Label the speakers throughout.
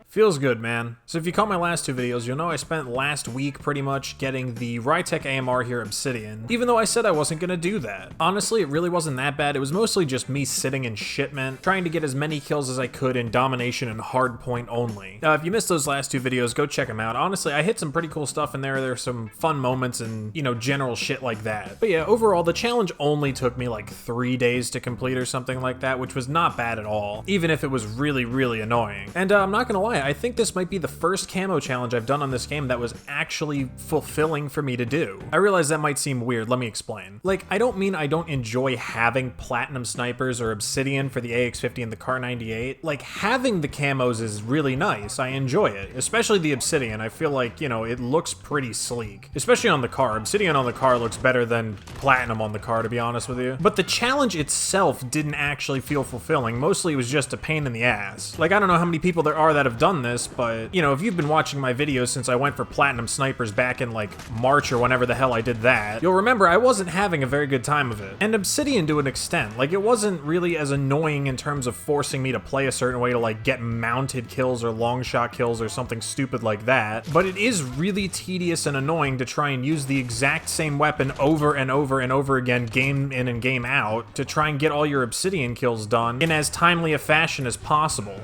Speaker 1: Feels good, man. So if you caught my last two videos, you'll know I spent last week pretty much getting the Rytec AMR here Obsidian, even though I said I wasn't gonna do that. Honestly, it really wasn't that bad. It was mostly just me sitting in shipment, trying to get as many kills as I could in domination and hardpoint only. If you missed those last two videos, go check them out. Honestly, I hit some pretty cool stuff in there. There's some fun moments and, you know, general shit like that. But yeah, overall, the challenge only took me like 3 days to complete or something like that, which was not bad at all, even if it was really, really annoying. And I'm not gonna lie, I think this might be the first camo challenge I've done on this game that was actually fulfilling for me to do. I realize that might seem weird, let me explain. Like, I don't mean I don't enjoy having platinum snipers or obsidian for the AX50 and the Kar 98. Like, having the camos is really nice, I enjoy it, especially the obsidian. I feel like, you know, it looks pretty sleek, especially on the Kar. Obsidian on the Kar looks better than platinum on the Kar, to be honest with you. But the challenge itself didn't actually feel fulfilling. Mostly it was just a pain in the ass. Like, I don't know how many people there are that have done this, but, you know, if you've been watching my videos since I went for platinum snipers back in, like, March or whenever the hell I did that, you'll remember I wasn't having a very good time of it. And Obsidian to an extent. Like, it wasn't really as annoying in terms of forcing me to play a certain way to, like, get mounted kills or long shot kills or something stupid like that, but it is really tedious and annoying to try and use the exact same weapon over and over and over again, game in and game out, to try and get all your obsidian kills done in as timely a fashion as possible.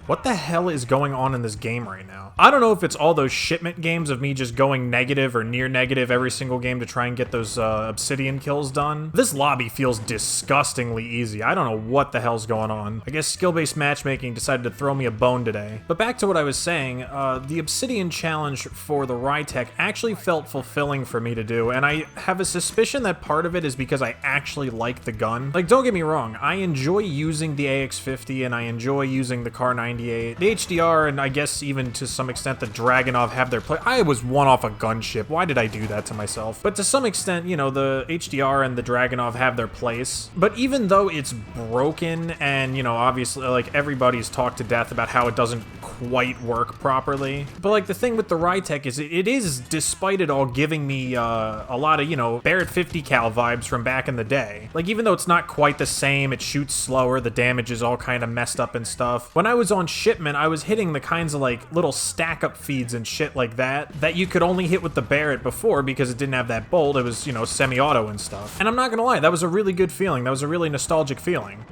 Speaker 1: What the hell is going on in this game right now? I don't know if it's all those shipment games of me just going negative or near negative every single game to try and get those obsidian kills done. This lobby feels disgustingly easy. I don't know what the hell's going on. I guess skill-based matchmaking decided to throw me a bone today. But back to what I was saying, the obsidian challenge for the Rytec actually felt fulfilling for me to do, and I have a suspicion that part of it is because I actually like the gun. Like, don't get me wrong, I enjoy using the AX50 and I enjoy using the Kar 98. The HDR and I guess even to some extent the Dragunov have their place. I was one off a gunship. Why did I do that to myself? But to some extent, you know, the HDR and the Dragunov have their place. But even though it's broken and, you know, obviously, like, everybody's talked to death about how it doesn't quite work properly. But, like, the thing with the Rytec is it is, despite it all, giving me a lot of, you know, Barrett 50 cal vibes from back in the day. Like, even though it's not quite the same, it shoots slower, the damage is all kind of messed up and stuff. When I was on shipment, I was hitting the kinds of, like, little stack-up feeds and shit like that you could only hit with the Barrett before because it didn't have that bolt. It was, you know, semi-auto and stuff. And I'm not gonna lie, that was a really good feeling. That was a really nostalgic feeling.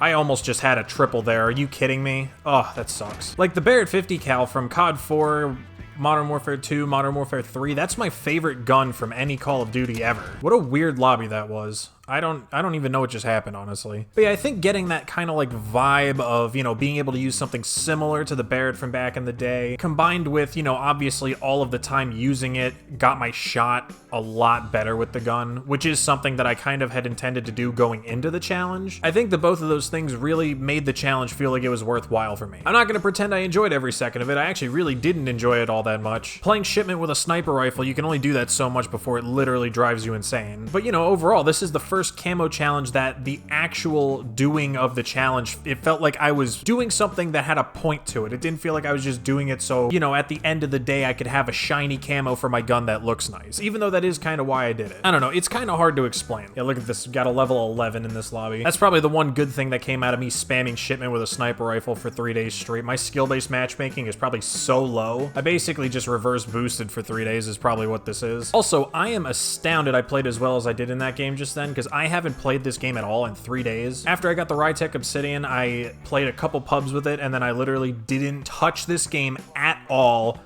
Speaker 1: I almost just had a triple there. Are you kidding me? Oh, that sucks. Like, the Barrett 50 cal from COD 4, Modern Warfare 2, Modern Warfare 3, that's my favorite gun from any Call of Duty ever. What a weird lobby that was. I don't even know what just happened, honestly. But yeah, I think getting that kind of like vibe of, you know, being able to use something similar to the Barrett from back in the day, combined with, you know, obviously all of the time using it, got my shot a lot better with the gun, which is something that I kind of had intended to do going into the challenge. I think that both of those things really made the challenge feel like it was worthwhile for me. I'm not gonna pretend I enjoyed every second of it. I actually really didn't enjoy it all that much. Playing shipment with a sniper rifle, you can only do that so much before it literally drives you insane. But, you know, overall, this is the first camo challenge that the actual doing of the challenge, it felt like I was doing something that had a point to it. It didn't feel like I was just doing it so, you know, at the end of the day I could have a shiny camo for my gun that looks nice, even though that is kind of why I did it. I don't know, it's kind of hard to explain. Yeah, look at this, got a level 11 in this lobby. That's probably the one good thing that came out of me spamming shipment with a sniper rifle for 3 days straight. My skill-based matchmaking is probably so low. I basically just reverse boosted for 3 days is probably what this is. Also, I am astounded I played as well as I did in that game just then, because I haven't played this game at all in 3 days. After I got the Rytec Obsidian, I played a couple pubs with it, and then I literally didn't touch this game at all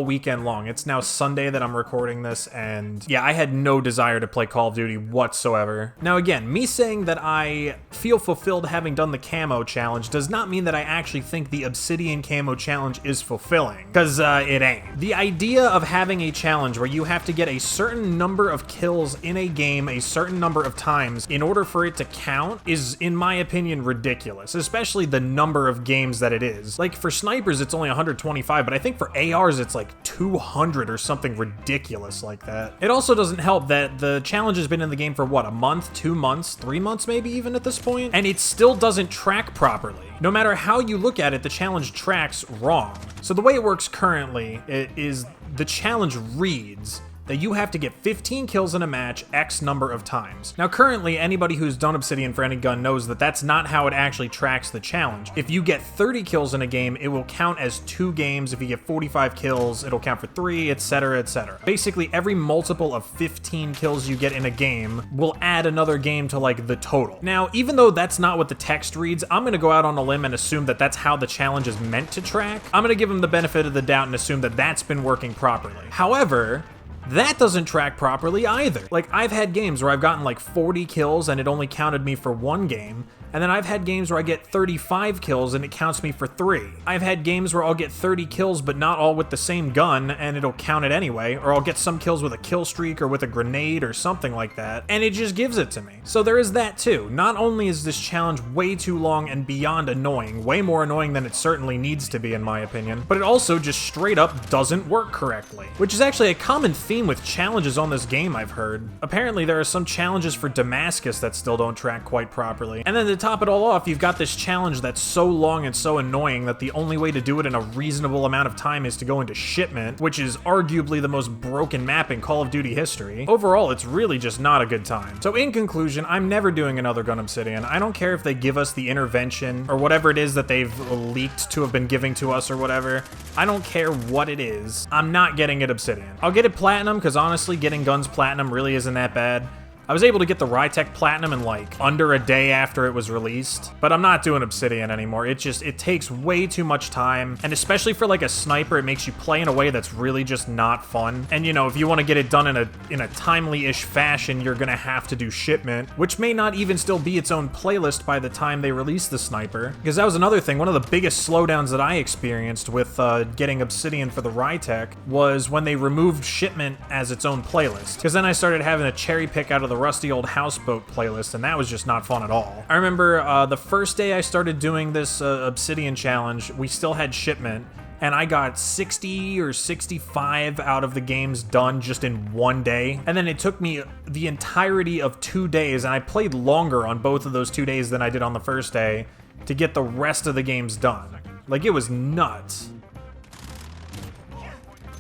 Speaker 1: weekend long. It's now Sunday that I'm recording this, and yeah, I had no desire to play Call of Duty whatsoever. Now again, me saying that I feel fulfilled having done the camo challenge does not mean that I actually think the Obsidian camo challenge is fulfilling, because it ain't. The idea of having a challenge where you have to get a certain number of kills in a game a certain number of times in order for it to count is, in my opinion, ridiculous, especially the number of games that it is. Like, for snipers, it's only 125, but I think for ARs, it's like 200 or something ridiculous like that. It also doesn't help that the challenge has been in the game for what, a month, 2 months, 3 months maybe even at this point, and it still doesn't track properly. No matter how you look at it, the challenge tracks wrong. So the way it works currently is the challenge reads that you have to get 15 kills in a match X number of times. Now currently, anybody who's done Obsidian for any gun knows that that's not how it actually tracks the challenge. If you get 30 kills in a game, it will count as 2 games. If you get 45 kills, it'll count for 3, etc, etc. Basically, every multiple of 15 kills you get in a game will add another game to like the total. Now, even though that's not what the text reads, I'm gonna go out on a limb and assume that that's how the challenge is meant to track. I'm gonna give them the benefit of the doubt and assume that that's been working properly. However, that doesn't track properly either. Like, I've had games where I've gotten like 40 kills and it only counted me for 1 game, and then I've had games where I get 35 kills and it counts me for 3. I've had games where I'll get 30 kills but not all with the same gun and it'll count it anyway, or I'll get some kills with a kill streak or with a grenade or something like that, and it just gives it to me. So there is that too. Not only is this challenge way too long and beyond annoying, way more annoying than it certainly needs to be in my opinion, but it also just straight up doesn't work correctly, which is actually a common theme with challenges on this game I've heard. Apparently there are some challenges for Damascus that still don't track quite properly, and then to top it all off, you've got this challenge that's so long and so annoying that the only way to do it in a reasonable amount of time is to go into Shipment, which is arguably the most broken map in Call of Duty history. Overall, it's really just not a good time. So in conclusion, I'm never doing another gun Obsidian. I don't care if they give us the intervention or whatever it is that they've leaked to have been giving to us or whatever. I don't care what it is. I'm not getting it Obsidian. I'll get it Platinum because honestly, getting guns Platinum really isn't that bad. I was able to get the Rytec Platinum in like under a day after it was released, but I'm not doing Obsidian anymore. It takes way too much time, and especially for like a sniper, it makes you play in a way that's really just not fun. And you know, if you want to get it done in a timely-ish fashion, you're gonna have to do Shipment, which may not even still be its own playlist by the time they release the sniper. Because that was another thing, one of the biggest slowdowns that I experienced with getting Obsidian for the Rytec was when they removed Shipment as its own playlist. Because then I started having to cherry pick out of the rusty old houseboat playlist, and that was just not fun at all. I remember the first day I started doing this Obsidian challenge, we still had Shipment, and I got 60 or 65 out of the games done just in one day. And then it took me the entirety of 2 days, and I played longer on both of those 2 days than I did on the first day to get the rest of the games done. Like, it was nuts.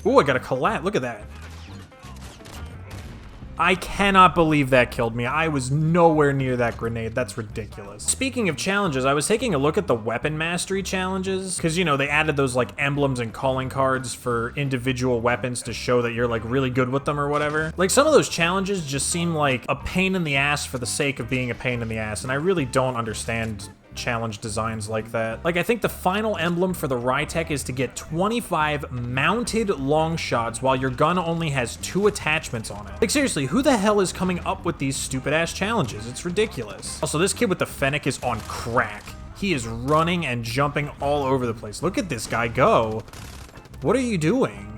Speaker 1: Ooh, I got a collat. Look at that. I cannot believe that killed me. I was nowhere near that grenade. That's ridiculous. Speaking of challenges, I was taking a look at the weapon mastery challenges, because, you know, they added those, like, emblems and calling cards for individual weapons to show that you're, like, really good with them or whatever. Like, some of those challenges just seem like a pain in the ass for the sake of being a pain in the ass, and I really don't understand challenge designs like that. Like, I think the final emblem for the Rytec is to get 25 mounted long shots while your gun only has 2 attachments on it. Like, seriously, who the hell is coming up with these stupid ass challenges? It's ridiculous. Also, this kid with the Fennec is on crack. He is running and jumping all over the place. Look at this guy go. What are you doing?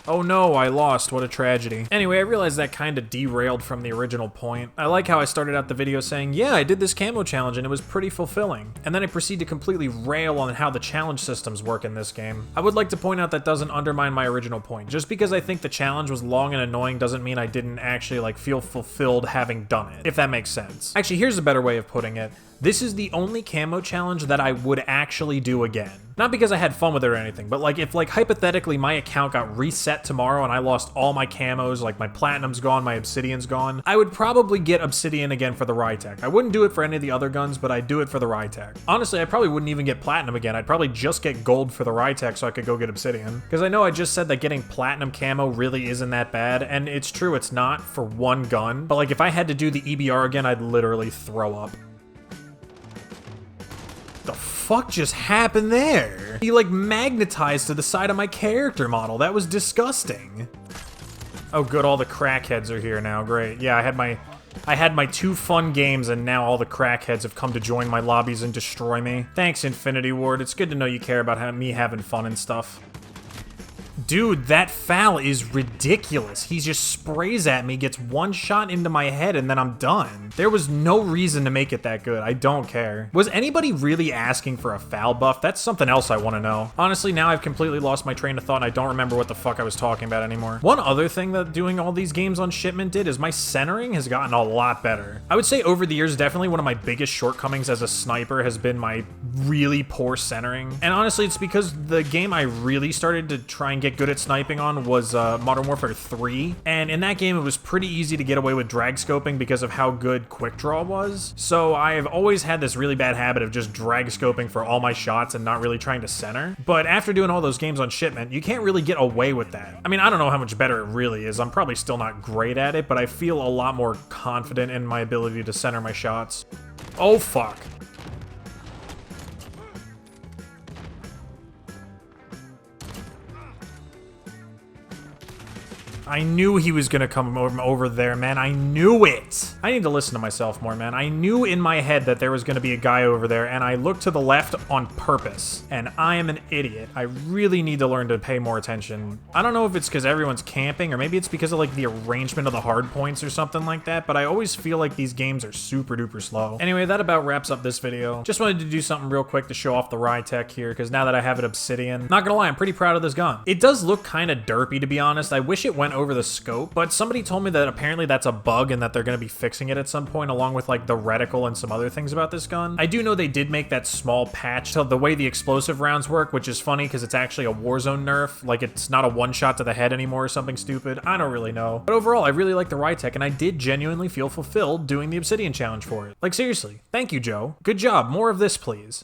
Speaker 1: Oh no, I lost. What a tragedy. Anyway, I realized that kind of derailed from the original point. I like how I started out the video saying, yeah, I did this camo challenge and it was pretty fulfilling. And then I proceed to completely rail on how the challenge systems work in this game. I would like to point out that doesn't undermine my original point. Just because I think the challenge was long and annoying doesn't mean I didn't actually like feel fulfilled having done it, if that makes sense. Actually, here's a better way of putting it. This is the only camo challenge that I would actually do again. Not because I had fun with it or anything, but like if like hypothetically my account got reset tomorrow and I lost all my camos, like my Platinum's gone, my Obsidian's gone, I would probably get Obsidian again for the Rytec. I wouldn't do it for any of the other guns, but I'd do it for the Rytec. Honestly, I probably wouldn't even get Platinum again. I'd probably just get Gold for the Rytec so I could go get Obsidian. Because I know I just said that getting Platinum camo really isn't that bad, and it's true, it's not for one gun, but like if I had to do the EBR again, I'd literally throw up. The fuck just happened there? He like magnetized to the side of my character model. That was disgusting. Oh good, all the crackheads are here now. Great. Yeah, I had my 2 fun games and now all the crackheads have come to join my lobbies and destroy me. Thanks, Infinity Ward. It's good to know you care about me having fun and stuff. Dude, that foul is ridiculous. He just sprays at me, gets 1 shot into my head, and then I'm done. There was no reason to make it that good. I don't care. Was anybody really asking for a foul buff? That's something else I want to know. Honestly, now I've completely lost my train of thought and I don't remember what the fuck I was talking about anymore. One other thing that doing all these games on Shipment did is my centering has gotten a lot better. I would say over the years, definitely one of my biggest shortcomings as a sniper has been my really poor centering. And honestly, it's because the game I really started to try and get get good at sniping on was Modern Warfare 3, and in that game it was pretty easy to get away with drag scoping because of how good quick draw was. So I have always had this really bad habit of just drag scoping for all my shots and not really trying to center. But after doing all those games on shipment, you can't really get away with that. I mean, I don't know how much better it really is. I'm probably still not great at it, but I feel a lot more confident in my ability to center my shots. Oh, fuck. I knew he was gonna come over there, man. I knew it. I need to listen to myself more, man. I knew in my head that there was gonna be a guy over there, and I looked to the left on purpose. And I am an idiot. I really need to learn to pay more attention. I don't know if it's because everyone's camping, or maybe it's because of like the arrangement of the hard points or something like that, but I always feel like these games are super duper slow. Anyway, that about wraps up this video. Just wanted to do something real quick to show off the Rytec here, because now that I have it Obsidian, not gonna lie, I'm pretty proud of this gun. It does look kind of derpy, to be honest. I wish it went over the scope, but somebody told me that apparently that's a bug and that they're going to be fixing it at some point, along with like the reticle and some other things about this gun. I do know they did make that small patch to the way the explosive rounds work, which is funny because it's actually a Warzone nerf. Like, it's not a one-shot to the head anymore or something stupid. I don't really know. But overall, I really like the Rytec, and I did genuinely feel fulfilled doing the Obsidian challenge for it. Like, seriously, thank you, Joe. Good job. More of this, please.